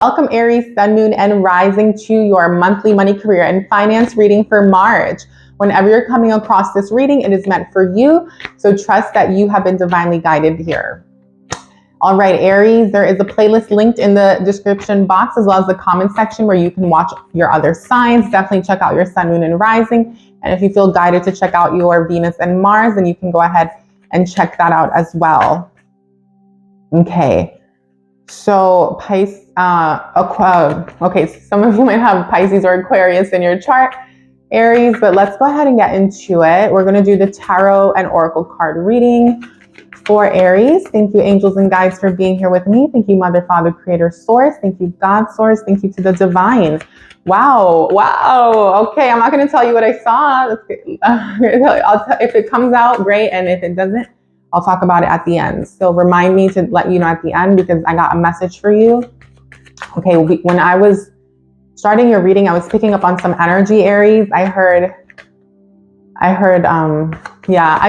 Welcome Aries, Sun, Moon, and Rising to your monthly money, career, and finance reading for March. Whenever you're coming across this reading, it is meant for you, so trust that you have been divinely guided here. All right, Aries, there is a playlist linked in the description box as well as the comment section where you can watch your other signs. Definitely check out your Sun, Moon, and Rising. And if you feel guided to check out your Venus and Mars, then you can go ahead and check that out as well. Okay. So Pisces, okay, some of you might have Pisces or Aquarius in your chart, Aries, but let's go ahead and get into it. We're going to do the tarot and oracle card reading for Aries. Thank you, angels and guides, for being here with me. Thank you, Mother, Father, Creator, Source. Thank you, God, Source. Thank you to the Divine. Wow. Okay, I'm not going to tell you what I saw. If it comes out, great, and if it doesn't, I'll talk about it at the end. So remind me to let you know at the end because I got a message for you. Okay, when I was starting your reading, I was picking up on some energy, Aries. Let's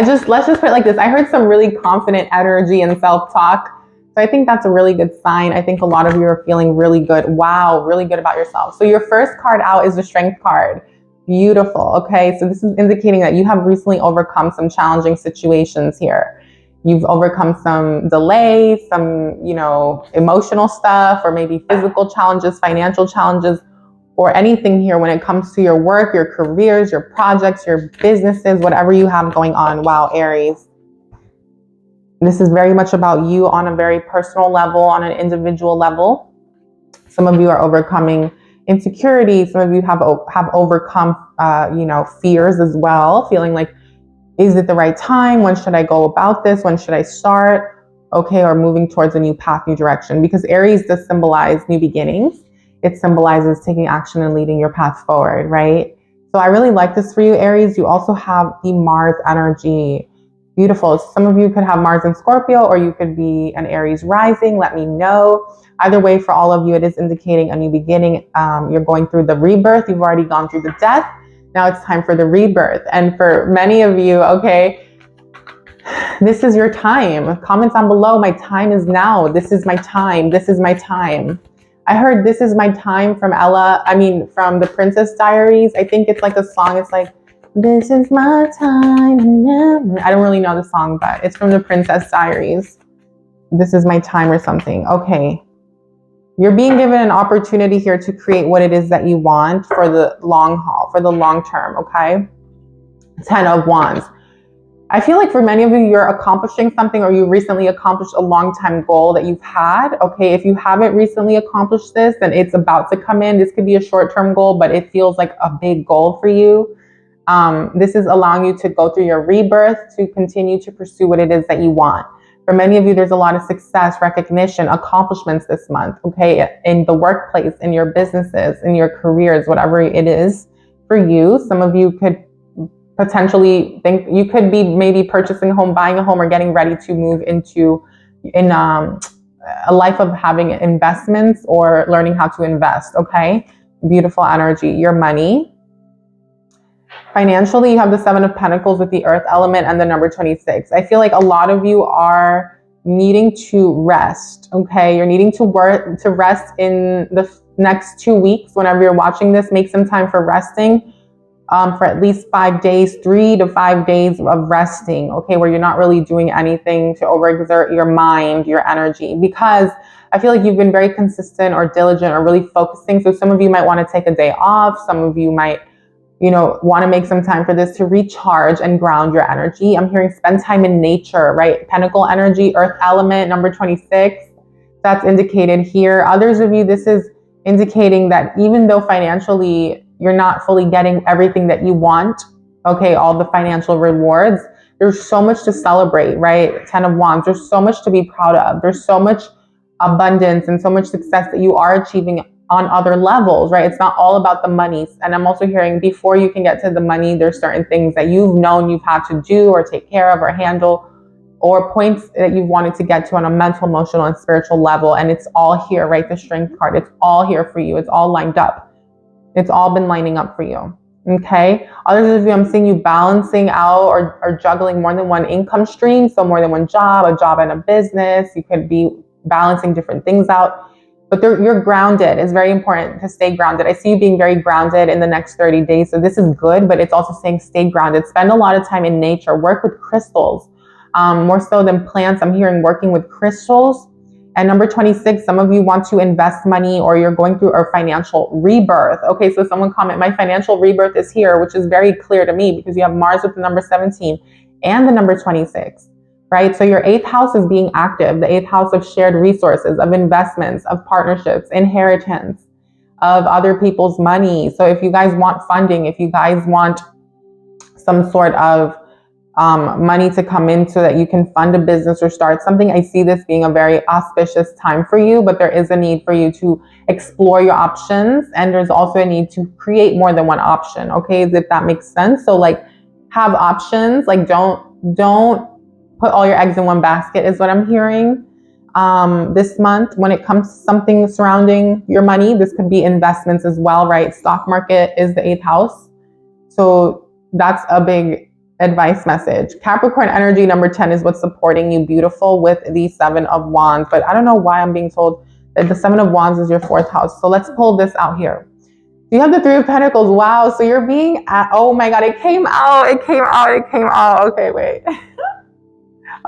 just put it like this. I heard some really confident energy and self-talk. So I think that's a really good sign. I think a lot of you are feeling really good. Wow, really good about yourself. So your first card out is the Strength card. Beautiful. Okay, so this is indicating that you have recently overcome some challenging situations here. You've overcome some delays, some, emotional stuff, or maybe physical challenges, financial challenges, or anything here when it comes to your work, your careers, your projects, your businesses, whatever you have going on. Wow, Aries. This is very much about you on a very personal level, on an individual level. Some of you are overcoming insecurity. Some of you have overcome, fears as well, feeling like, is it the right time? When should I go about this? When should I start? Okay, or moving towards a new path, new direction. Because Aries does symbolize new beginnings. It symbolizes taking action and leading your path forward, right? So I really like this for you, Aries. You also have the Mars energy. Beautiful. Some of you could have Mars in Scorpio, or you could be an Aries rising. Let me know. Either way, for all of you, it is indicating a new beginning. You're going through the rebirth. You've already gone through the death. Now it's time for the rebirth. And for many of you, okay, this is your time. Comment down below, my time is now. This is my time. This is my time. I heard this is my time from from the Princess Diaries. I think it's like a song. It's like, this is my time. I don't really know the song, but it's from the Princess Diaries. This is my time or something. Okay. You're being given an opportunity here to create what it is that you want for the long haul, for the long term, okay? 10 of Wands. I feel like for many of you, you're accomplishing something, or you recently accomplished a long time goal that you've had, okay? If you haven't recently accomplished this, then it's about to come in. This could be a short-term goal, but it feels like a big goal for you. This is allowing you to go through your rebirth to continue to pursue what it is that you want. For many of you, there's a lot of success, recognition, accomplishments this month, okay? In the workplace, in your businesses, in your careers, whatever it is for you. Some of you could potentially think you could be maybe purchasing a home, buying a home, or getting ready to move into a life of having investments or learning how to invest, okay? Beautiful energy. Your money. Financially, you have the 7 of Pentacles with the Earth element and the number 26. I feel like a lot of you are needing to rest, okay? You're needing to rest in the next 2 weeks. Whenever you're watching this, make some time for resting for at least 5 days, 3 to 5 days of resting, okay? Where you're not really doing anything to overexert your mind, your energy, because I feel like you've been very consistent or diligent or really focusing. So some of you might want to take a day off. Some of you might want to make some time for this to recharge and ground your energy. I'm hearing spend time in nature, right? Pentacle energy, Earth element, number 26. That's indicated here. Others of you, this is indicating that even though financially you're not fully getting everything that you want, okay, all the financial rewards, there's so much to celebrate, right? 10 of Wands, there's so much to be proud of. There's so much abundance and so much success that you are achieving on other levels, right? It's not all about the money. And I'm also hearing before you can get to the money, there's certain things that you've known you've had to do or take care of or handle, or points that you've wanted to get to on a mental, emotional, and spiritual level. And it's all here, right? The Strength card, it's all here for you. It's all lined up. It's all been lining up for you, okay? Others of you, I'm seeing you balancing out or juggling more than one income stream. So more than one job, a job and a business. You could be balancing different things out. but you're grounded. It's very important to stay grounded. I see you being very grounded in the next 30 days. So this is good, but it's also saying stay grounded. Spend a lot of time in nature. Work with crystals. More so than plants. I'm hearing working with crystals. And number 26, some of you want to invest money, or you're going through a financial rebirth. Okay, so someone comment, my financial rebirth is here, which is very clear to me because you have Mars with the number 17 and the number 26, right? So your 8th house is being active, the 8th house of shared resources, of investments, of partnerships, inheritance, of other people's money. So if you guys want funding, if you guys want some sort of money to come in so that you can fund a business or start something, I see this being a very auspicious time for you, but there is a need for you to explore your options, and there's also a need to create more than one option, okay, if that makes sense. So like have options, like don't put all your eggs in one basket is what I'm hearing. This month, when it comes to something surrounding your money, this could be investments as well, right? Stock market is the 8th house. So that's a big advice message. Capricorn energy, number 10 is what's supporting you, beautiful, with the 7 of Wands. But I don't know why I'm being told that the 7 of Wands is your 4th house. So let's pull this out here. You have the 3 of Pentacles. Wow. So you're being oh my God, it came out. Okay, wait.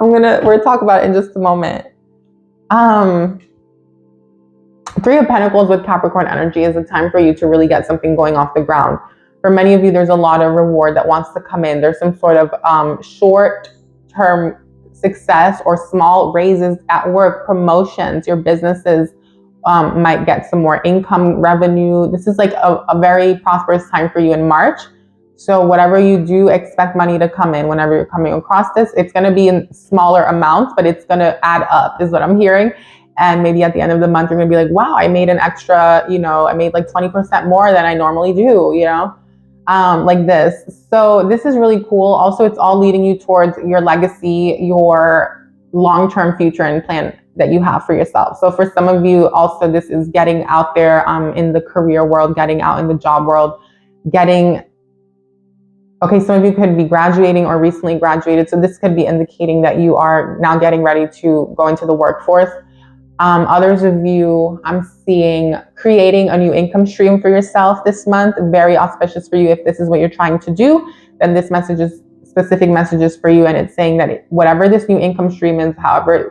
we'll talk about it in just a moment. 3 of Pentacles with Capricorn energy is a time for you to really get something going off the ground. For many of you, there's a lot of reward that wants to come in. There's some sort of short-term success or small raises at work, promotions. Your businesses might get some more income, revenue. This is like a very prosperous time for you in March. So whatever you do, expect money to come in. Whenever you're coming across this, it's going to be in smaller amounts, but it's going to add up is what I'm hearing. And maybe at the end of the month, you're going to be like, wow, I made an extra, I made like 20% more than I normally do, like this. So this is really cool. Also, it's all leading you towards your legacy, your long-term future and plan that you have for yourself. So for some of you also, this is getting out there in the career world, getting out in the job world, okay, some of you could be graduating or recently graduated. So this could be indicating that you are now getting ready to go into the workforce. Others of you, I'm seeing creating a new income stream for yourself this month. Very auspicious for you. If this is what you're trying to do, then this message is specific messages for you. And it's saying that whatever this new income stream is,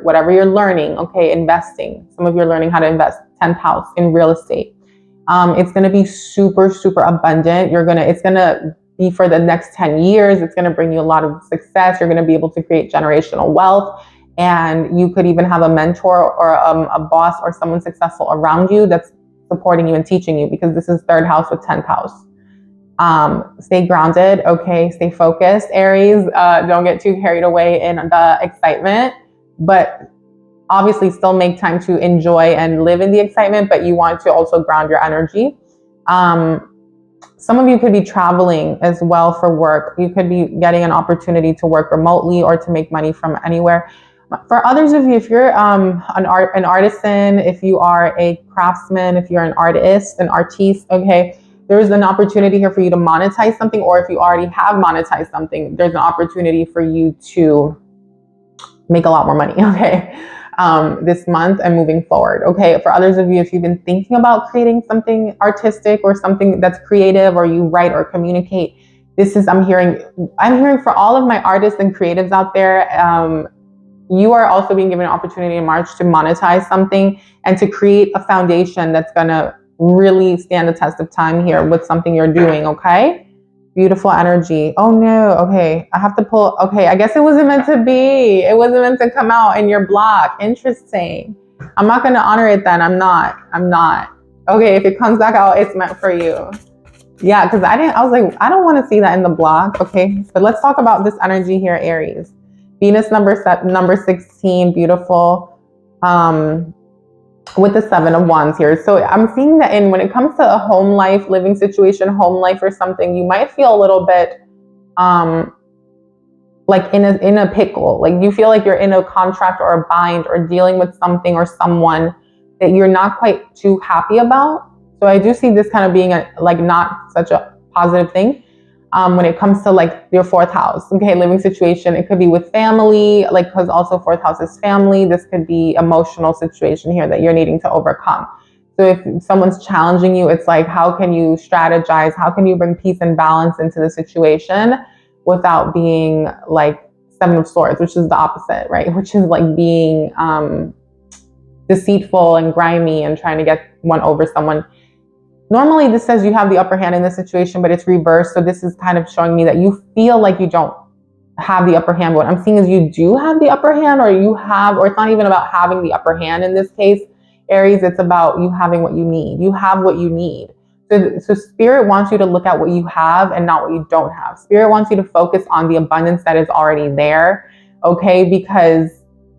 whatever you're learning, okay, investing. Some of you are learning how to invest, 10th house in real estate. It's going to be super, super abundant. It's going to be for the next 10 years. It's going to bring you a lot of success. You're going to be able to create generational wealth. And you could even have a mentor or a boss or someone successful around you that's supporting you and teaching you, because this is 3rd house with 10th house. Stay grounded, okay? Stay focused, Aries. Don't get too carried away in the excitement, but obviously still make time to enjoy and live in the excitement, but you want to also ground your energy. Some of you could be traveling as well for work. You could be getting an opportunity to work remotely or to make money from anywhere. For others of you, if you're an artisan, if you are a craftsman, if you're an artist, okay, there's an opportunity here for you to monetize something, or if you already have monetized something, there's an opportunity for you to make a lot more money, okay, this month and moving forward, okay? For others of you, if you've been thinking about creating something artistic or something that's creative, or you write or communicate, I'm hearing for all of my artists and creatives out there, you are also being given an opportunity in March to monetize something and to create a foundation that's going to really stand the test of time here with something you're doing, okay? Beautiful energy. Oh no, okay. I have to pull, okay, I guess it wasn't meant to be. It wasn't meant to come out in your block. Interesting. I'm not going to honor it then. I'm not. Okay, if it comes back out, it's meant for you. Yeah, because I was like, I don't want to see that in the block, okay? But let's talk about this energy here, Aries. Venus number 16, beautiful, with the 7 of Wands here. So I'm seeing that when it comes to a home life, living situation, home life or something, you might feel a little bit like in a pickle. Like you feel like you're in a contract or a bind or dealing with something or someone that you're not quite too happy about. So I do see this kind of being not such a positive thing. When it comes to like your 4th house, okay, living situation, it could be with family, because also 4th house is family. This could be emotional situation here that you're needing to overcome. So if someone's challenging you, it's like, how can you strategize? How can you bring peace and balance into the situation without being like Seven of Swords, which is the opposite, right? Which is like being deceitful and grimy and trying to get one over someone. Normally this says you have the upper hand in this situation, but it's reversed. So this is kind of showing me that you feel like you don't have the upper hand. What I'm seeing is you do have the upper hand, or it's not even about having the upper hand in this case, Aries. It's about you having what you need. You have what you need. So Spirit wants you to look at what you have and not what you don't have. Spirit wants you to focus on the abundance that is already there, okay? Because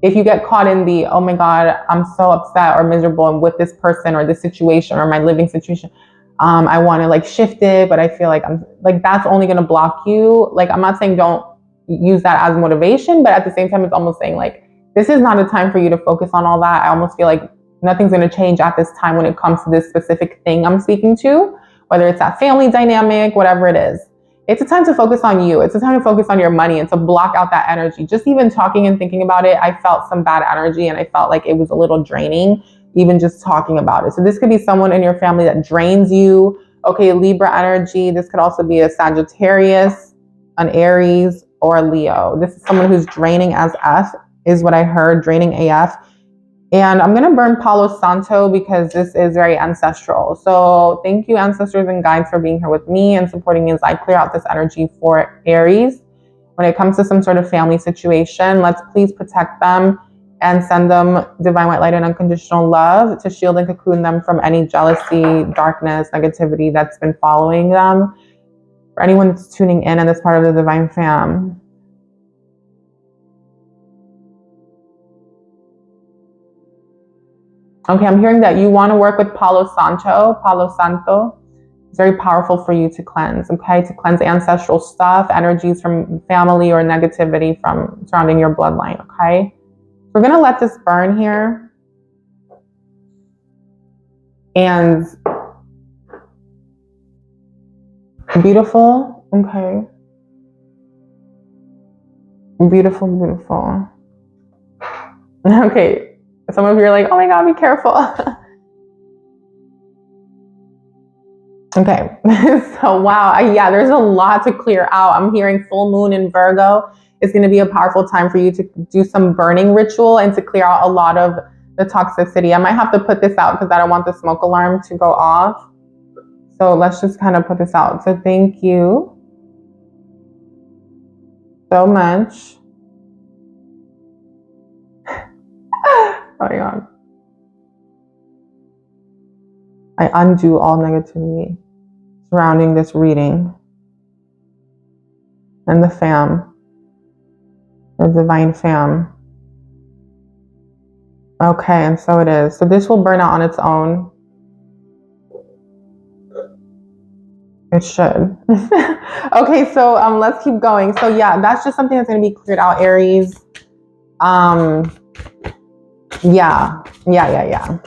if you get caught in the, oh my God, I'm so upset or miserable and with this person or this situation or my living situation, I want to like shift it, but I feel like that's only going to block you. Like, I'm not saying don't use that as motivation, but at the same time, it's almost saying like, this is not a time for you to focus on all that. I almost feel like nothing's going to change at this time when it comes to this specific thing I'm speaking to, whether it's that family dynamic, whatever it is. It's a time to focus on you. It's a time to focus on your money and to block out that energy. Just even talking and thinking about it, I felt some bad energy and I felt like it was a little draining, even just talking about it. So this could be someone in your family that drains you. Okay, Libra energy. This could also be a Sagittarius, an Aries, or a Leo. This is someone who's draining as F, is what I heard, draining AF. And I'm going to burn Palo Santo because this is very ancestral. So thank you, ancestors and guides, for being here with me and supporting me as I clear out this energy for Aries. When it comes to some sort of family situation, let's please protect them and send them divine white light and unconditional love to shield and cocoon them from any jealousy, darkness, negativity that's been following them. For anyone that's tuning in and that's part of the Divine Fam, okay, I'm hearing that you want to work with Palo Santo. Palo Santo is very powerful for you to cleanse, okay? To cleanse ancestral stuff, energies from family or negativity from surrounding your bloodline, okay? We're going to let this burn here. And beautiful, okay. Beautiful, beautiful. Okay. Some of you are like, oh my God, be careful. Okay, so wow, yeah, there's a lot to clear out. I'm hearing full moon in Virgo. It's going to be a powerful time for you to do some burning ritual and to clear out a lot of the toxicity. I might have to put this out because I don't want the smoke alarm to go off. So let's just kind of put this out. So thank you so much. Oh my God. I undo all negativity surrounding this reading and the fam, the Divine Fam. Okay, and so it is. So this will burn out on its own. It should. Okay, so let's keep going. So yeah, that's just something that's going to be cleared out, Aries. Yeah.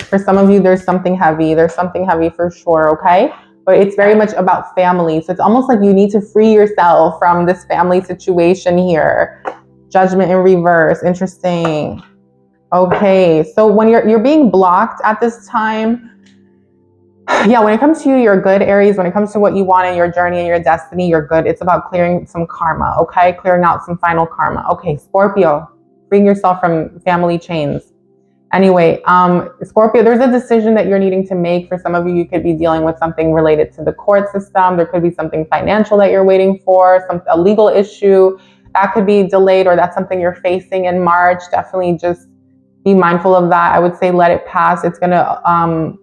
For some of you, there's something heavy. There's something heavy for sure, okay? But it's very much about family. So it's almost like you need to free yourself from this family situation here. Judgment in reverse. Interesting. Okay, so when you're being blocked at this time, yeah, when it comes to you, you're good, Aries. When it comes to what you want in your journey and your destiny, you're good. It's about clearing some karma, okay? Clearing out some final karma. Okay, Scorpio, freeing yourself from family chains. Anyway, Scorpio, there's a decision that you're needing to make. For some of you, you could be dealing with something related to the court system. There could be something financial that you're waiting for, a legal issue that could be delayed, or that's something you're facing in March. Definitely just be mindful of that. I would say let it pass. It's going to,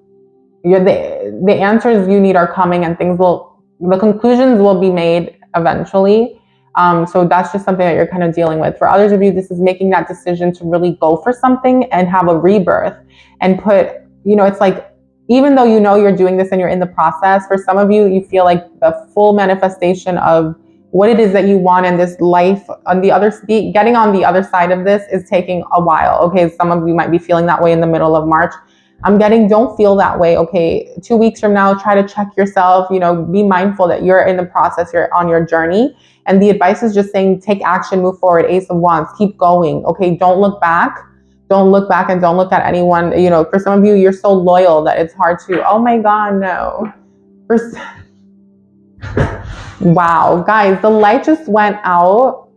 the answers you need are coming, and the conclusions will be made eventually. So that's just something that you're kind of dealing with. For others of you, this is making that decision to really go for something and have a rebirth and it's like, even though you know you're doing this and you're in the process, for some of you, you feel like the full manifestation of what it is that you want in this life getting on the other side of this is taking a while. Okay. Some of you might be feeling that way in the middle of March. Don't feel that way. Okay. 2 weeks from now, try to check yourself, be mindful that you're in the process, you're on your journey. And the advice is just saying, take action, move forward. Ace of Wands, keep going. Okay. Don't look back. don't look back and don't look at anyone. You know, for some of you, you're so loyal that it's hard to, oh my God, no. Wow, guys, the light just went out.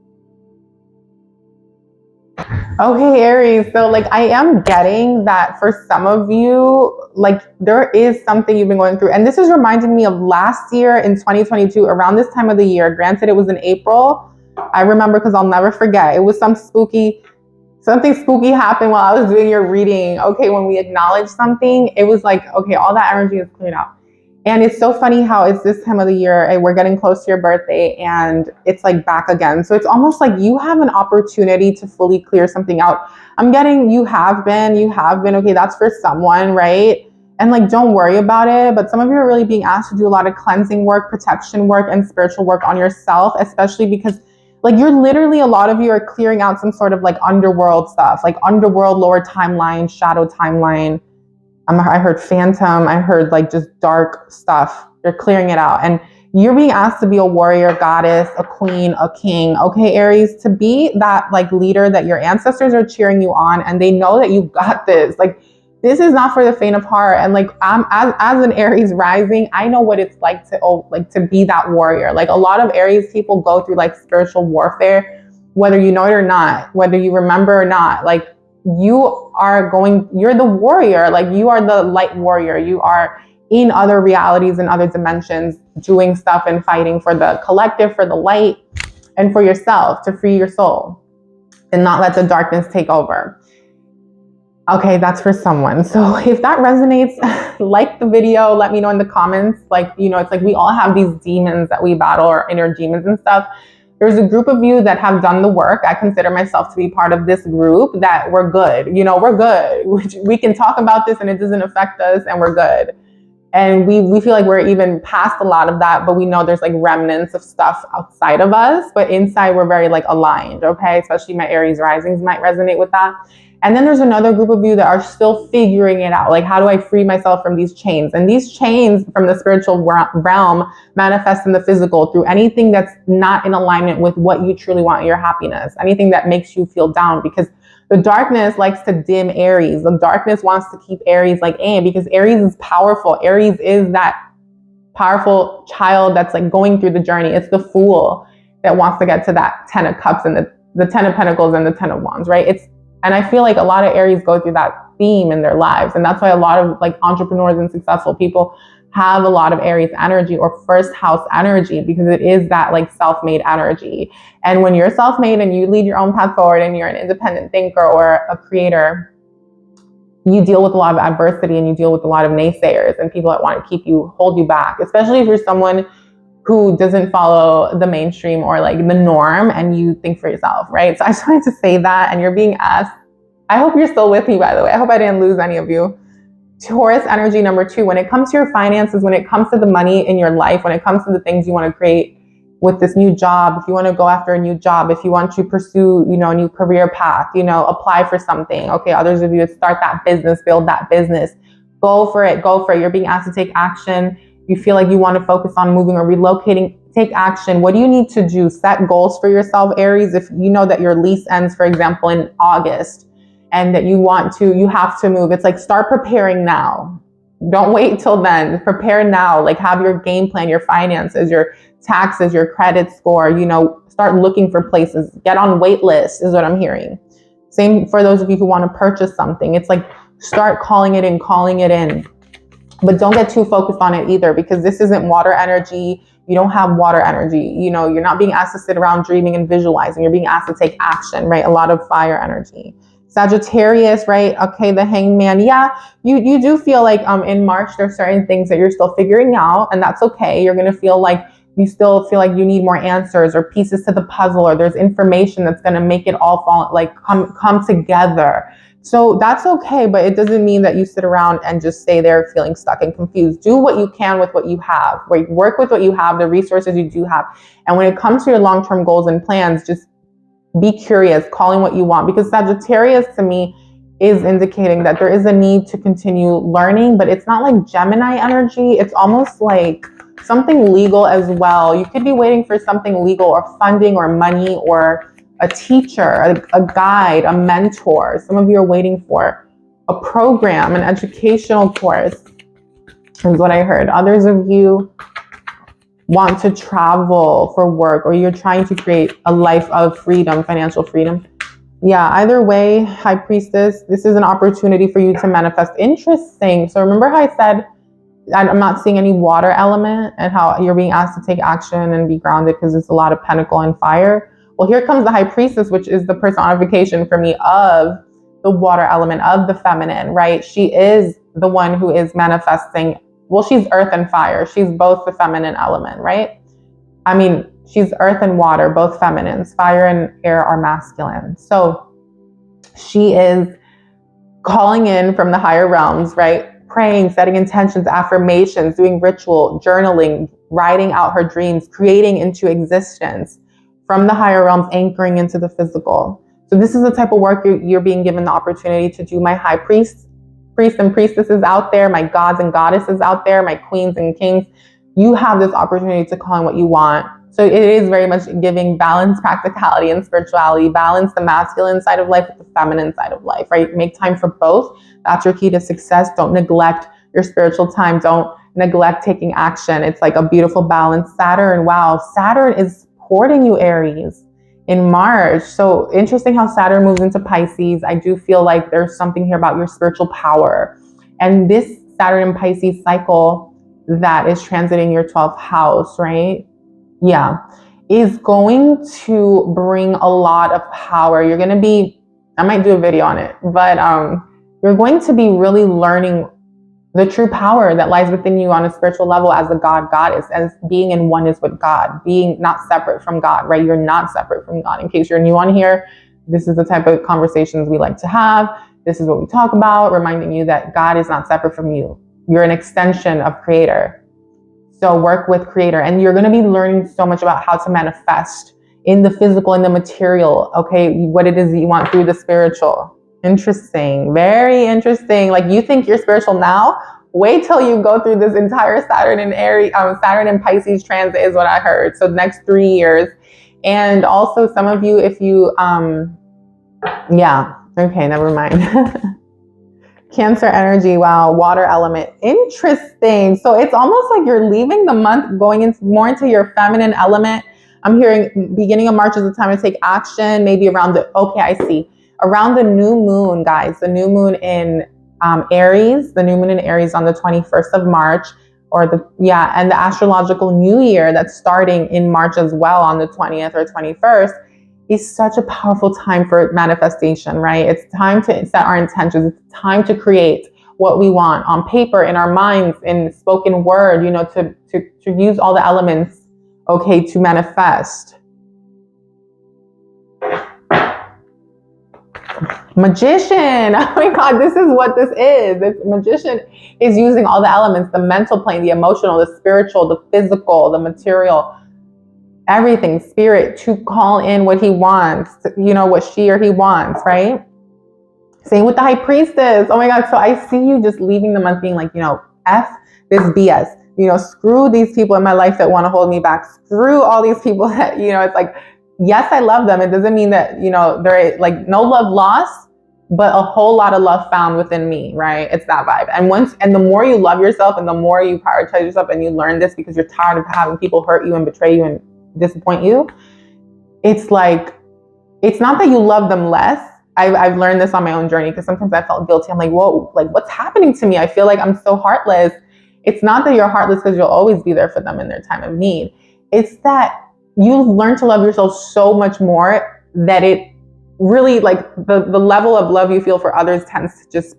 Okay, Aries, so like I am getting that for some of you, like there is something you've been going through. And this is reminding me of last year in 2022, around this time of the year. Granted, it was in April. I remember because I'll never forget. It was something spooky happened while I was doing your reading. Okay, when we acknowledge something, it was like, okay, all that energy is cleared out. And it's so funny how it's this time of the year and we're getting close to your birthday and it's like back again. So it's almost like you have an opportunity to fully clear something out. I'm getting you have been, okay, that's for someone, right? And like, don't worry about it. But some of you are really being asked to do a lot of cleansing work, protection work, and spiritual work on yourself, especially because like you're literally, a lot of you are clearing out some sort of like underworld stuff, like underworld, lower timeline, shadow timeline. I heard phantom. I heard like just dark stuff. You're clearing it out. And you're being asked to be a warrior, goddess, a queen, a king. Okay, Aries, to be that like leader that your ancestors are cheering you on and they know that you got this. Like, this is not for the faint of heart. And like, I'm as an Aries rising, I know what it's like to be that warrior. Like a lot of Aries people go through like spiritual warfare, whether you know it or not, whether you remember or not. Like, you're the warrior, like you are the light warrior. You are in other realities and other dimensions doing stuff and fighting for the collective, for the light, and for yourself to free your soul and not let the darkness take over. Okay, that's for someone. So if that resonates, like the video, let me know in the comments. Like, you know, it's like we all have these demons that we battle, or inner demons and stuff. There's a group of you that have done the work. I consider myself to be part of this group that we're good. You know, we're good. We can talk about this and it doesn't affect us and we're good. And we feel like we're even past a lot of that, but we know there's like remnants of stuff outside of us, but inside we're very like aligned, okay? Especially my Aries risings might resonate with that. And then there's another group of you that are still figuring it out. Like, how do I free myself from these chains? And these chains from the spiritual realm manifest in the physical through anything that's not in alignment with what you truly want in your happiness, anything that makes you feel down, because the darkness likes to dim Aries. The darkness wants to keep Aries like because Aries is powerful. Aries is that powerful child that's like going through the journey. It's the fool that wants to get to that 10 of cups and the 10 of pentacles and the 10 of wands, right? And I feel like a lot of Aries go through that theme in their lives. And that's why a lot of like entrepreneurs and successful people have a lot of Aries energy or first house energy, because it is that like self-made energy. And when you're self-made and you lead your own path forward and you're an independent thinker or a creator, you deal with a lot of adversity and you deal with a lot of naysayers and people that want to hold you back, especially if you're someone who doesn't follow the mainstream or like the norm and you think for yourself, right? So I just wanted to say that. And you're being asked, I hope you're still with me, by the way. I hope I didn't lose any of you. Taurus energy number 2, when it comes to your finances, when it comes to the money in your life, when it comes to the things you want to create with this new job, if you want to go after a new job, if you want to pursue, you know, a new career path, you know, apply for something. Okay, others of you start that business, build that business, go for it. You're being asked to take action. You feel like you want to focus on moving or relocating, take action. What do you need to do? Set goals for yourself, Aries. If you know that your lease ends, for example, in August, and that you have to move, it's like start preparing now. Don't wait till then. Prepare now. Like have your game plan, your finances, your taxes, your credit score, you know, start looking for places. Get on wait lists is what I'm hearing. Same for those of you who want to purchase something. It's like start calling it in. But don't get too focused on it either, because this isn't water energy. You don't have water energy. You know, you're not being asked to sit around dreaming and visualizing. You're being asked to take action, right? A lot of fire energy. Sagittarius, right? Okay, the hangman. Yeah, you do feel like in March, there's certain things that you're still figuring out, and that's okay. You're going to feel like you still feel like you need more answers or pieces to the puzzle, or there's information that's going to make it all come together. So that's okay, but it doesn't mean that you sit around and just stay there feeling stuck and confused. Do what you can with what you have. Work with what you have, the resources you do have. And when it comes to your long-term goals and plans, just be curious, calling what you want. Because Sagittarius to me is indicating that there is a need to continue learning, but it's not like Gemini energy. It's almost like something legal as well. You could be waiting for something legal or funding or money or a teacher, a guide, a mentor. Some of you are waiting for a program, an educational course, is what I heard. Others of you want to travel for work, or you're trying to create a life of freedom, financial freedom. Yeah, either way, High Priestess, this is an opportunity for you to manifest. Interesting. So remember how I said I'm not seeing any water element and how you're being asked to take action and be grounded because it's a lot of pentacle and fire. Well, here comes the High Priestess, which is the personification for me of the water element, of the feminine, right? She is the one who is manifesting. Well, she's earth and fire. She's both the feminine element, right? I mean, she's earth and water, both feminines. Fire and air are masculine. So she is calling in from the higher realms, right? Praying, setting intentions, affirmations, doing ritual, journaling, writing out her dreams, creating into existence from the higher realms, anchoring into the physical. So this is the type of work you're being given the opportunity to do, my high priests and priestesses out there, my gods and goddesses out there, my queens and kings. You have this opportunity to call in what you want. So it is very much giving balance, practicality, and spirituality. Balance the masculine side of life with the feminine side of life, right? Make time for both. That's your key to success. Don't neglect your spiritual time. Don't neglect taking action. It's like a beautiful balance. Saturn, wow. Saturn is supporting you, Aries, in March. So interesting how Saturn moves into Pisces. I do feel like there's something here about your spiritual power. And this Saturn and Pisces cycle that is transiting your 12th house, right? Yeah, is going to bring a lot of power. You're going to be, I might do a video on it, but you're going to be really learning the true power that lies within you on a spiritual level as a god, goddess, as being in oneness with God, being not separate from God, right? You're not separate from God. In case you're new on here, this is the type of conversations we like to have. This is what we talk about, reminding you that God is not separate from you. You're an extension of Creator. So work with Creator, and you're going to be learning so much about how to manifest in the physical, in the material, okay, what it is that you want through the spiritual. Interesting. Very interesting. Like, you think you're spiritual now? Wait till you go through this entire Saturn and Aries, Saturn and Pisces transit is what I heard. So the next 3 years. And also some of you, if you, yeah, okay, never mind. Cancer energy, wow, water element. Interesting. So it's almost like you're leaving the month going into more into your feminine element. I'm hearing beginning of March is the time to take action, maybe around the, okay, I see. Around the new moon, guys, the new moon in Aries, the new moon in Aries on the 21st of March, or the, yeah, and the astrological new year that's starting in March as well on the 20th or 21st is such a powerful time for manifestation, right? It's time to set our intentions. It's time to create what we want on paper, in our minds, in spoken word, you know, to use all the elements, okay, to manifest. Magician. Oh my God, this is what this is. This magician is using all the elements, the mental plane, the emotional, the spiritual, the physical, the material, everything, spirit, to call in what he wants, you know, what she or he wants, right? Same with the high priestess. Oh my God. So I see you just leaving the month being like, you know, F this BS, you know, screw these people in my life that want to hold me back. Screw all these people that, you know, it's like, yes, I love them. It doesn't mean that, you know, they're like no love lost, but a whole lot of love found within me, right? It's that vibe. And the more you love yourself and the more you prioritize yourself and you learn this because you're tired of having people hurt you and betray you and disappoint you, it's like, it's not that you love them less. I've learned this on my own journey because sometimes I felt guilty. I'm like, whoa, like what's happening to me? I feel like I'm so heartless. It's not that you're heartless because you'll always be there for them in their time of need. It's that you've learned to love yourself so much more that it really, like, the level of love you feel for others tends to just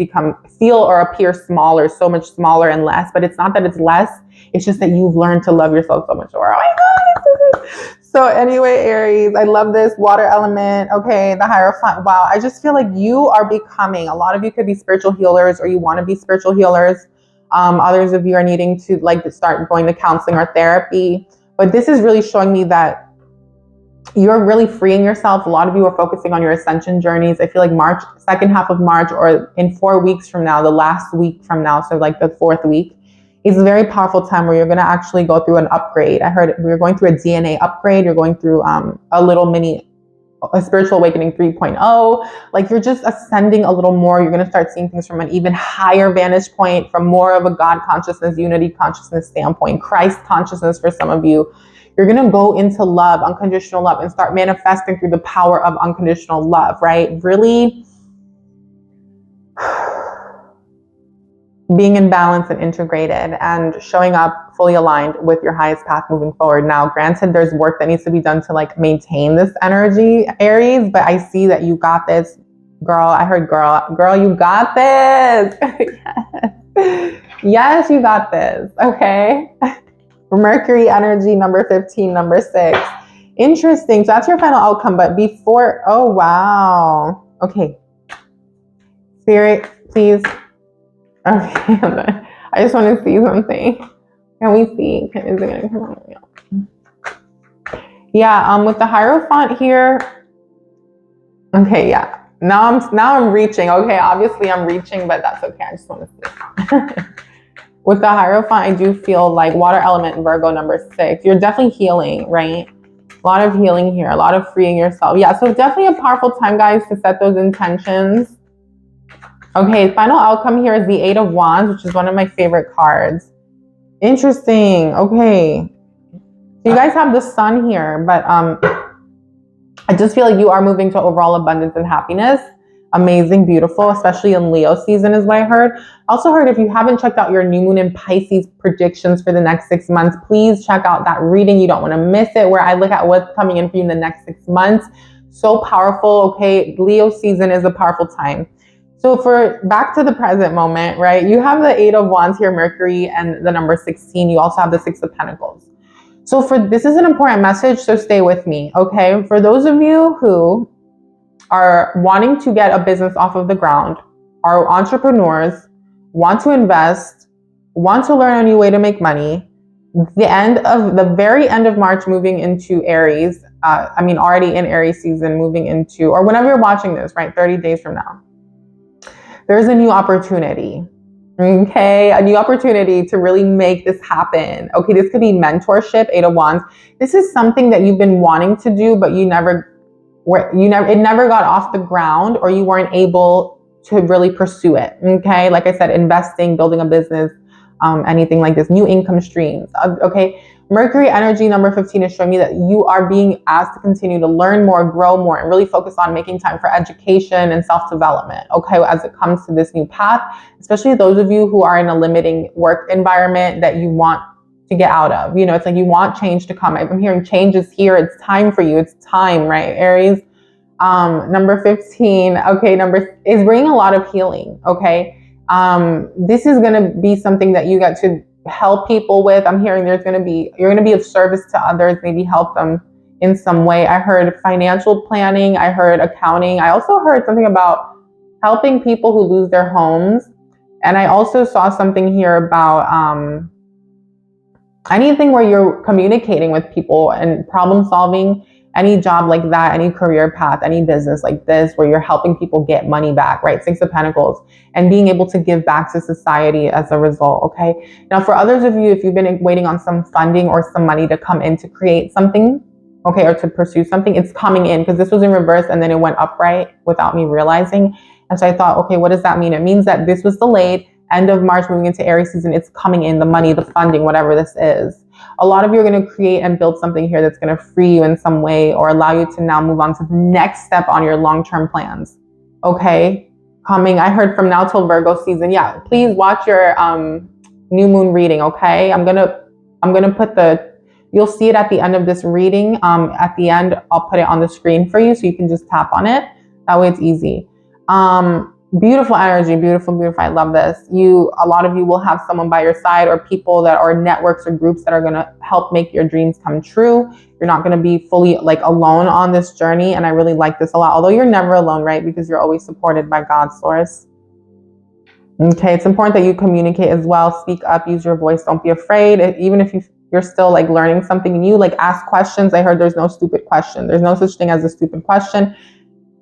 feel or appear smaller, so much smaller and less. But it's not that it's less. It's just that you've learned to love yourself so much more. Oh my God. So anyway, Aries, I love this water element. Okay, the Hierophant. Wow, I just feel like you are becoming, a lot of you could be spiritual healers or you want to be spiritual healers. Others of you are needing to start going to counseling or therapy. But this is really showing me that you're really freeing yourself. A lot of you are focusing on your ascension journeys. I feel like March, second half of March, or in 4 weeks from now, the last week from now, so like the 4th week, is a very powerful time where you're going to actually go through an upgrade. I heard you're going through a DNA upgrade. You're going through a little mini a spiritual awakening 3.0. Like you're just ascending a little more. You're going to start seeing things from an even higher vantage point, from more of a God consciousness, unity consciousness standpoint, Christ consciousness for some of you. You're going to go into love, unconditional love, and start manifesting through the power of unconditional love, right? Really being in balance and integrated and showing up fully aligned with your highest path moving forward. Now, granted, there's work that needs to be done to like maintain this energy, Aries, but I see that you got this, girl. I heard girl, you got this. Yes. Yes, you got this. Okay. Mercury energy, number 15, number 6. Interesting. So that's your final outcome, but before, oh, wow. Okay. Spirit, please. Okay, I just want to see something. Can we see? Is it gonna come on? Yeah, with the Hierophant here. Okay, yeah. Now I'm reaching. Okay, obviously I'm reaching, but that's okay. I just want to see. With the Hierophant, I do feel like water element, Virgo, number 6. You're definitely healing, right? A lot of healing here, a lot of freeing yourself. Yeah, so definitely a powerful time, guys, to set those intentions. Okay, final outcome here is the 8 of Wands, which is one of my favorite cards. Interesting. Okay. So you guys have the Sun here, but I just feel like you are moving to overall abundance and happiness. Amazing, beautiful, especially in Leo season is what I heard. Also heard if you haven't checked out your new moon in Pisces predictions for the next 6 months, please check out that reading. You don't want to miss it, where I look at what's coming in for you in the next 6 months. So powerful. Okay, Leo season is a powerful time. So for back to the present moment, right? You have the 8 of Wands here, Mercury, and the number 16. You also have the 6 of Pentacles. So this is an important message, so stay with me, okay? For those of you who are wanting to get a business off of the ground, are entrepreneurs, want to invest, want to learn a new way to make money, the very end of March moving into Aries, already in Aries season, moving into, or whenever you're watching this, right? 30 days from now. There's a new opportunity, okay? A new opportunity to really make this happen. Okay, this could be mentorship, 8 of Wands. This is something that you've been wanting to do, but it never got off the ground, or you weren't able to really pursue it, okay? Like I said, investing, building a business, anything like this, new income streams, okay? Mercury energy, number 15, is showing me that you are being asked to continue to learn more, grow more, and really focus on making time for education and self-development, okay, as it comes to this new path, especially those of you who are in a limiting work environment that you want to get out of. You know, it's like you want change to come. I'm hearing change is here. It's time for you. It's time, right, Aries? Number 15, okay, is bringing a lot of healing, okay? This is going to be something that you get to help people with. I'm hearing you're going to be of service to others, maybe help them in some way. I heard financial planning. I heard accounting. I also heard something about helping people who lose their homes. And I also saw something here about anything where you're communicating with people and problem solving, any job like that, any career path, any business like this, where you're helping people get money back, right? 6 of Pentacles, and being able to give back to society as a result, okay? Now, for others of you, if you've been waiting on some funding or some money to come in to create something, okay, or to pursue something, it's coming in, because this was in reverse and then it went upright without me realizing. And so I thought, okay, what does that mean? It means that this was delayed, end of March, moving into Aries season, it's coming in, the money, the funding, whatever this is. A lot of you are going to create and build something here that's going to free you in some way, or allow you to now move on to the next step on your long-term plans. Okay, coming. I heard from now till Virgo season. Yeah, please watch your new moon reading. Okay, I'm gonna put you'll see it at the end of this reading. At the end, I'll put it on the screen for you, so you can just tap on it. That way, it's easy. Beautiful energy, beautiful. I love this. A lot of you will have someone by your side, or people that are networks or groups that are going to help make your dreams come true. You're not going to be fully alone on this journey. And I really like this a lot, although you're never alone, right? Because you're always supported by God's source. Okay. It's important that you communicate as well. Speak up, use your voice. Don't be afraid. Even if you're still learning something new, ask questions. I heard there's no stupid question. There's no such thing as a stupid question.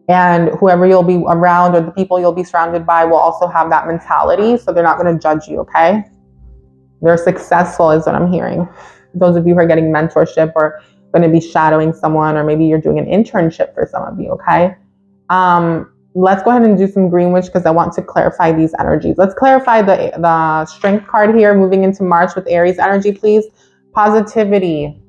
And whoever you'll be around, or the people you'll be surrounded by, will also have that mentality. So they're not going to judge you, okay? They're successful is what I'm hearing. Those of you who are getting mentorship, or going to be shadowing someone, or maybe you're doing an internship for some of you, okay? Let's go ahead and do some green witch because I want to clarify these energies. Let's clarify the strength card here, moving into March with Aries energy, please. Positivity.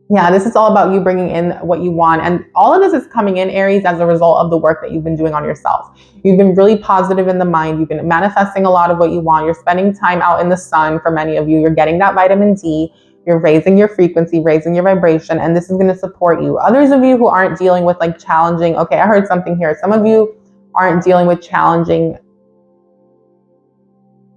Yeah, this is all about you bringing in what you want. And all of this is coming in, Aries, as a result of the work that you've been doing on yourself. You've been really positive in the mind. You've been manifesting a lot of what you want. You're spending time out in the sun for many of you. You're getting that vitamin D. You're raising your frequency, raising your vibration, and this is going to support you. Others of you who aren't dealing with like challenging, okay, I heard something here. Some of you aren't dealing with challenging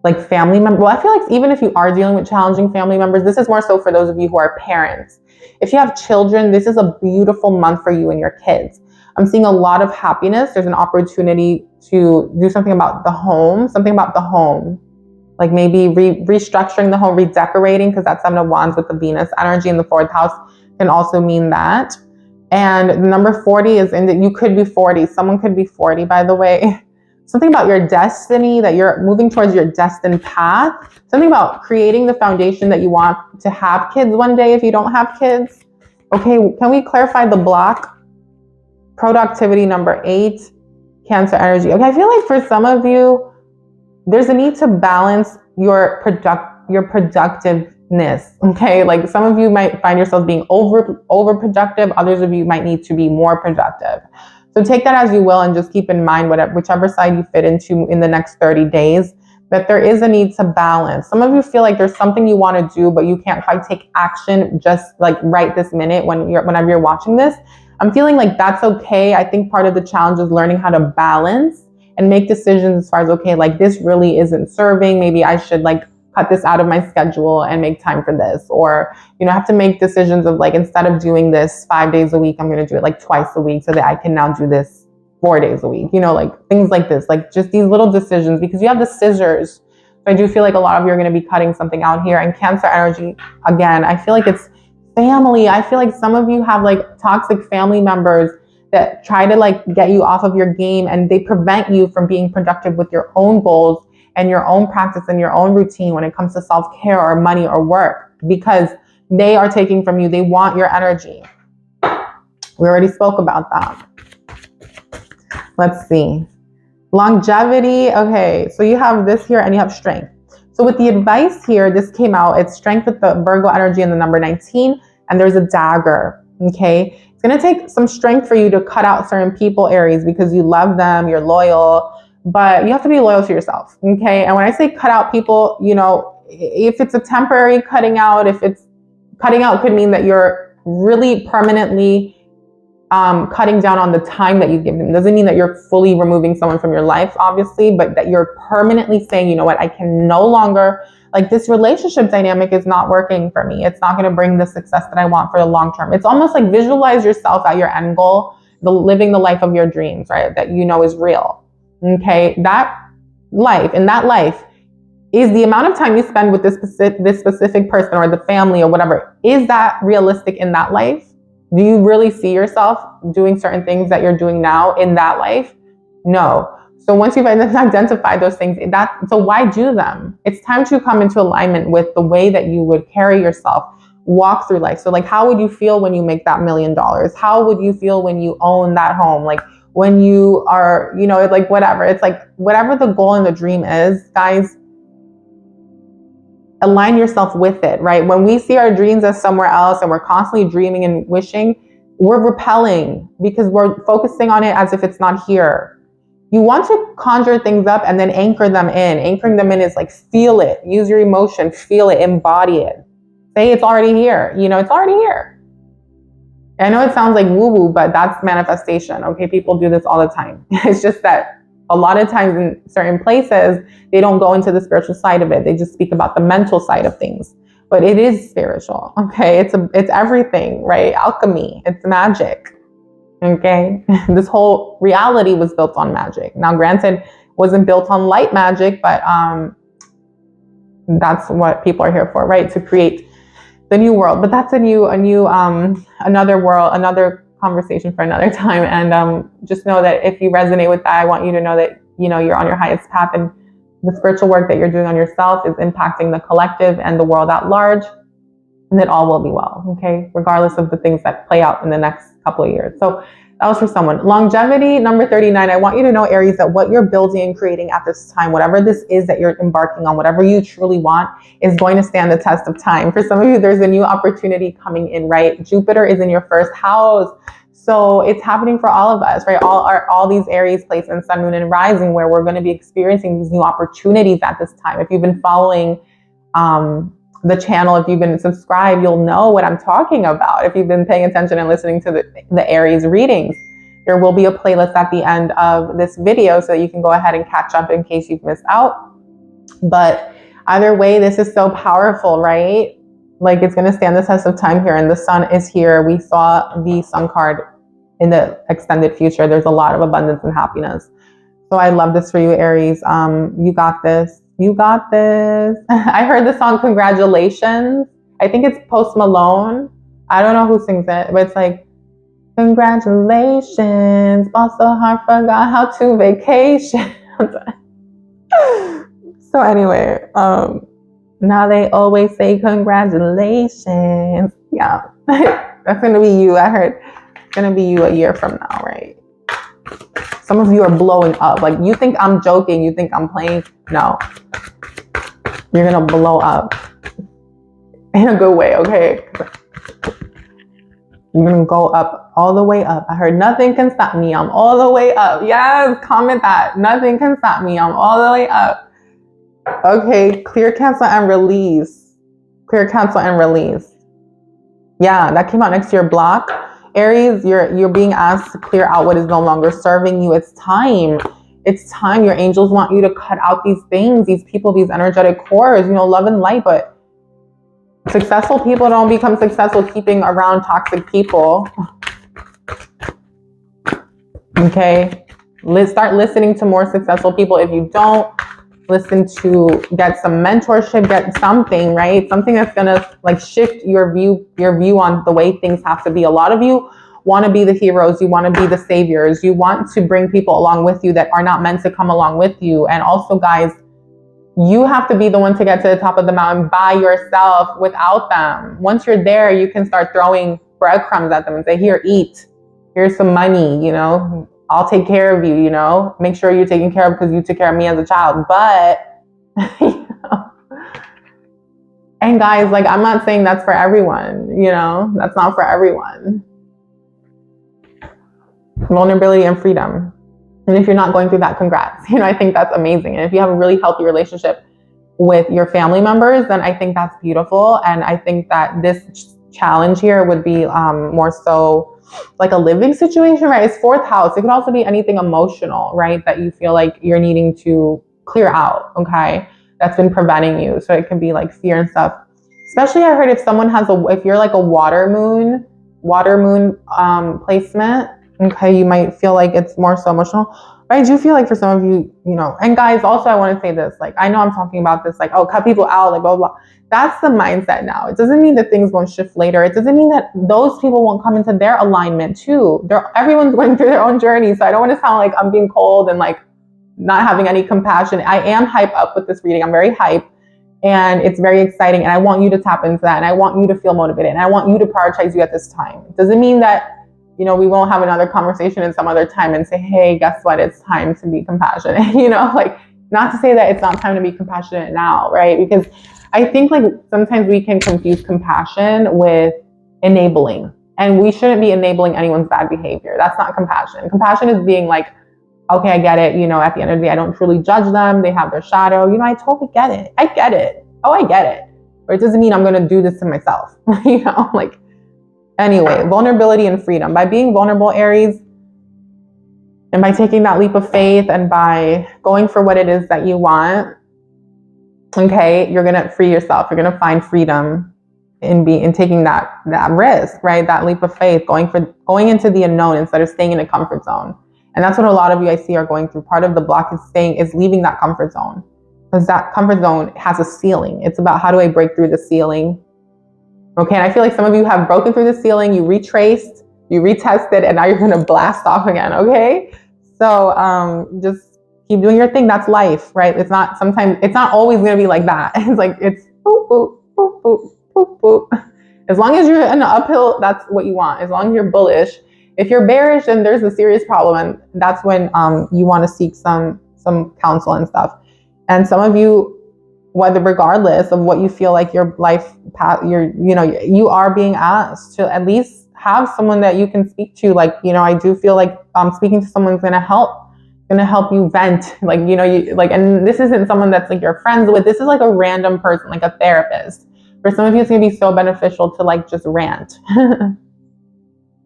like family members. Well, I feel like even if you are dealing with challenging family members, this is more so for those of you who are parents. If you have children, this is a beautiful month for you and your kids. I'm seeing a lot of happiness. There's an opportunity to do something about the home, like maybe restructuring the home, redecorating, because that's 7 of Wands with the Venus energy in the 4th house can also mean that. And the number 40 is you could be 40. Someone could be 40, by the way. Something about your destiny, that you're moving towards your destined path. Something about creating the foundation that you want to have kids one day if you don't have kids. Okay, can we clarify the block? Productivity, number 8, Cancer energy. Okay, I feel like for some of you, there's a need to balance your productiveness. Okay, like some of you might find yourselves being overproductive. Others of you might need to be more productive. So take that as you will, and just keep in mind whichever side you fit into in the next 30 days, that there is a need to balance. Some of you feel like there's something you want to do, but you can't quite take action just like right this minute whenever you're watching this. I'm feeling like that's okay. I think part of the challenge is learning how to balance and make decisions as far as, okay, like this really isn't serving. Maybe I should like cut this out of my schedule and make time for this. Or, have to make decisions of like, instead of doing this 5 days a week, I'm going to do it like twice a week so that I can now do this 4 days a week, like things like this, like just these little decisions, because you have the scissors. So I do feel like a lot of you are going to be cutting something out here. And Cancer energy, again, I feel like it's family. I feel like some of you have like toxic family members that try to like get you off of your game, and they prevent you from being productive with your own goals and your own practice and your own routine when it comes to self-care or money or work, because they are taking from you. They want your energy. We already spoke about that. Let's see. Longevity. Okay, so you have this here and you have strength. So with the advice here, this came out, it's strength with the Virgo energy and the number 19, and there's a dagger. Okay, it's going to take some strength for you to cut out certain people, Aries, because you love them, you're loyal, but you have to be loyal to yourself. Okay, and when I say cut out people, if it's a temporary cutting out, cutting out could mean that you're really permanently cutting down on the time that you give them. It doesn't mean that you're fully removing someone from your life, obviously, but that you're permanently saying, you know what, I can no longer, like this relationship dynamic is not working for me. It's not going to bring the success that I want for the long term. It's almost like visualize yourself at your end goal, living the life of your dreams, right? That is real. Okay, that life is the amount of time you spend with this specific person or the family or whatever. Is that realistic in that life? Do you really see yourself doing certain things that you're doing now in that life? No. So once you've identified those things, so why do them? It's time to come into alignment with the way that you would carry yourself, walk through life. So like, how would you feel when you make that $1 million? How would you feel when you own that home? Like when you are, like whatever. It's like whatever the goal and the dream is, guys, align yourself with it, right? When we see our dreams as somewhere else and we're constantly dreaming and wishing, we're repelling because we're focusing on it as if it's not here. You want to conjure things up and then anchor them in. Anchoring them in is like, feel it, use your emotion, feel it, embody it. Say it's already here. It's already here. I know it sounds like woo-woo, but that's manifestation. Okay, people do this all the time. It's just that a lot of times in certain places, they don't go into the spiritual side of it. They just speak about the mental side of things. But it is spiritual, okay? It's everything, right? Alchemy, it's magic, okay? This whole reality was built on magic. Now, granted, wasn't built on light magic, but that's what people are here for, right? To create the new world. But that's another world, another conversation for another time. And just know that if you resonate with that, I want you to know that you're on your highest path, and the spiritual work that you're doing on yourself is impacting the collective and the world at large. and it all will be well, okay? Regardless of the things that play out in the next couple of years. So that was for someone. Longevity, number 39. I want you to know, Aries, that what you're building and creating at this time, whatever this is that you're embarking on, whatever you truly want, is going to stand the test of time. For some of you, there's a new opportunity coming in, right? Jupiter is in your first house. So it's happening for all of us, right? All these Aries placements, Sun, Moon, and Rising, where we're going to be experiencing these new opportunities at this time. If you've been following the channel, if you've been subscribed, you'll know what I'm talking about. If you've been paying attention and listening to the Aries readings, there will be a playlist at the end of this video so you can go ahead and catch up in case you've missed out. But either way, this is so powerful, right? Like, it's going to stand the test of time here, and the sun is here. We saw the sun card in the extended future. There's a lot of abundance and happiness. So I love this for you, Aries. You got this. You got this. I heard the song Congratulations. I think it's Post Malone. I don't know who sings it, but it's like, congratulations, bought so hard, forgot how to vacation. So anyway, now they always say congratulations. Yeah, that's going to be you. I heard it's going to be you a year from now, right? Some of you are blowing up. Like, you think I'm joking. You think I'm playing. No. You're going to blow up. In a good way, okay? You're going to go up, all the way up. I heard nothing can stop me. I'm all the way up. Yes, comment that. Nothing can stop me. I'm all the way up. Okay, clear, cancel, and release. Clear, cancel, and release. Yeah, that came out next to your block. Aries, you're being asked to clear out what is no longer serving you. It's time. It's time. Your angels want you to cut out these things, these people, these energetic cores, you know, love and light. But successful people don't become successful keeping around toxic people. Okay? Let's start listening to more successful people. If you don't, listen to, get some mentorship, get something, right? Something that's gonna like shift your view on the way things have to be. A lot of you want to be the heroes, you want to be the saviors, you want to bring people along with you that are not meant to come along with you. And also, guys, you have to be the one to get to the top of the mountain by yourself without them. Once you're there, you can start throwing breadcrumbs at them and say, here, eat, here's some money, you know, I'll take care of you, you know, make sure you're taken care of because you took care of me as a child. But, you know, and guys, like, I'm not saying that's for everyone, you know, that's not for everyone. Vulnerability and freedom. And if you're not going through that, congrats. You know, I think that's amazing. And if you have a really healthy relationship with your family members, then I think that's beautiful. And I think that this challenge here would be more so like a living situation, right? It's fourth house. It could also be anything emotional, right? That you feel like you're needing to clear out, okay? That's been preventing you. So it can be like fear and stuff. Especially I heard if someone has if you're like a water moon placement, okay, you might feel like it's more so emotional. But I do feel like for some of you, you know, and guys, also I want to say this, like, I know I'm talking about this, like, oh, cut people out, like, blah, blah, blah. That's the mindset now. It doesn't mean that things won't shift later. It doesn't mean that those people won't come into their alignment too. Everyone's going through their own journey. So I don't want to sound like I'm being cold and like not having any compassion. I am hyped up with this reading. I'm very hyped and it's very exciting. And I want you to tap into that. And I want you to feel motivated. And I want you to prioritize you at this time. It doesn't mean that, you know, we won't have another conversation in some other time and say, hey, guess what? It's time to be compassionate. You know, like, not to say that it's not time to be compassionate now, right? Because I think like sometimes we can confuse compassion with enabling, and we shouldn't be enabling anyone's bad behavior. That's not compassion. Compassion is being like, okay, I get it. You know, at the end of the day, I don't truly judge them. They have their shadow. You know, I totally get it. I get it. Oh, I get it. But it doesn't mean I'm going to do this to myself. You know, like, anyway, vulnerability and freedom. By being vulnerable, Aries, and by taking that leap of faith and by going for what it is that you want, okay, you're going to free yourself. You're going to find freedom in taking that risk, right? That leap of faith, going into the unknown instead of staying in a comfort zone. And that's what a lot of you I see are going through. Part of the block is leaving that comfort zone, because that comfort zone has a ceiling. It's about, how do I break through the ceiling? Okay, and I feel like some of you have broken through the ceiling, you retraced, you retested, and now you're going to blast off again, okay? So just keep doing your thing. That's life, right? It's not always going to be like that. It's like, it's boop, boop, boop, boop, boop, boop. As long as you're in an uphill, that's what you want. As long as you're bullish. If you're bearish, then there's a serious problem, and that's when you want to seek some counsel and stuff. And some of you, whether regardless of what you feel like your life path, you are being asked to at least have someone that you can speak to. Like, I do feel like speaking to someone's gonna help you vent. Like, and this isn't someone that's like you're friends with. This is like a random person, like a therapist. For some of you, it's gonna be so beneficial to like just rant.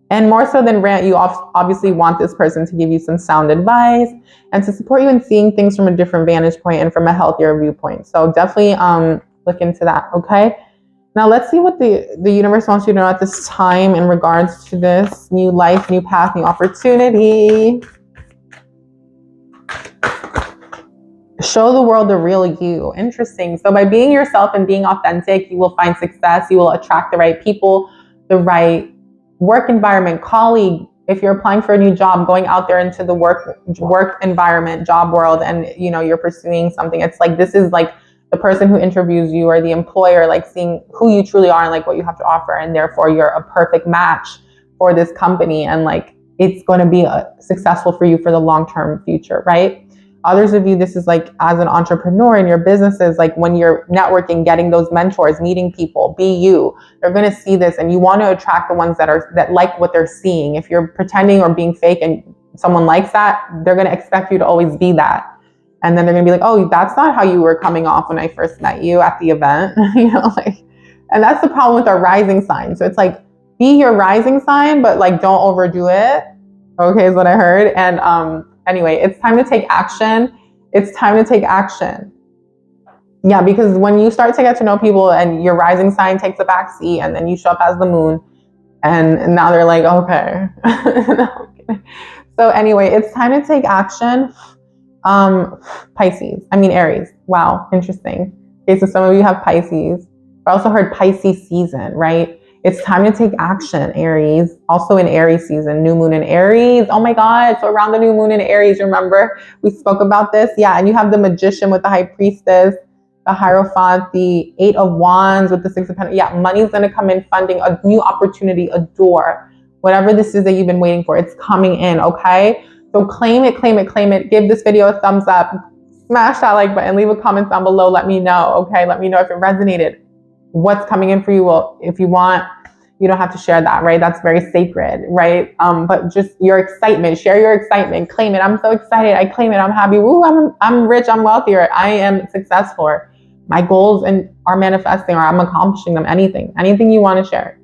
And more so than rant, you obviously want this person to give you some sound advice and to support you in seeing things from a different vantage point and from a healthier viewpoint. So definitely look into that, okay? Now let's see what the universe wants you to know at this time in regards to this new life, new path, new opportunity. Show the world the real you. Interesting. So by being yourself and being authentic, you will find success. You will attract the right people, the right work environment, colleague. If you're applying for a new job, going out there into the work environment, job world, and you're pursuing something, it's like this is like the person who interviews you or the employer, like seeing who you truly are and like what you have to offer, and therefore you're a perfect match for this company, and like it's going to be successful for you for the long-term future, right? Others of you, this is like as an entrepreneur in your businesses, like when you're networking, getting those mentors, meeting people, be you. They're going to see this, and you want to attract the ones that like what they're seeing. If you're pretending or being fake and someone likes that, they're going to expect you to always be that. And then they're going to be like, oh, that's not how you were coming off when I first met you at the event. And that's the problem with our rising sign. So it's like, be your rising sign, but like don't overdo it. Okay, is what I heard. And anyway, it's time to take action. It's time to take action. Yeah, because when you start to get to know people and your rising sign takes a back seat, and then you show up as the moon, and now they're like, okay. So anyway, it's time to take action. Aries. Wow, interesting. Okay, so some of you have Pisces. I also heard Pisces season, right? It's time to take action, Aries. Also in Aries season, new moon in Aries. Oh my God. So around the new moon in Aries, remember we spoke about this? Yeah. And you have the Magician with the High Priestess, the Hierophant, the 8 of Wands with the 6 of Pentacles. Yeah, money's going to come in, funding, a new opportunity, a door. Whatever this is that you've been waiting for, it's coming in, okay? So claim it, claim it, claim it. Give this video a thumbs up. Smash that like button. Leave a comment down below. Let me know, okay? Let me know if it resonated. What's coming in for you. Well, if you want, you don't have to share that, right? That's very sacred, right? But just your excitement, share your excitement, claim it. I'm so excited. I claim it. I'm happy. Woo, I'm rich. I'm wealthier. I am successful. My goals are manifesting, or I'm accomplishing them. Anything you want to share.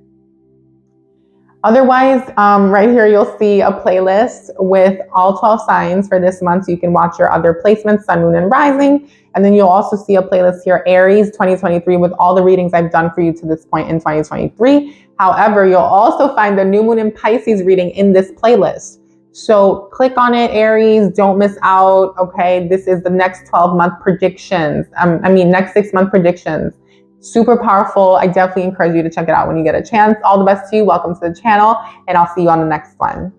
Otherwise, right here, you'll see a playlist with all 12 signs for this month. So you can watch your other placements, sun, moon, and rising. And then you'll also see a playlist here, Aries 2023, with all the readings I've done for you to this point in 2023. However, you'll also find the new moon in Pisces reading in this playlist. So click on it, Aries, don't miss out, okay? This is the next 12-month predictions. Next 6-month predictions. Super powerful. I definitely encourage you to check it out when you get a chance. All the best to you. Welcome to the channel, and I'll see you on the next one.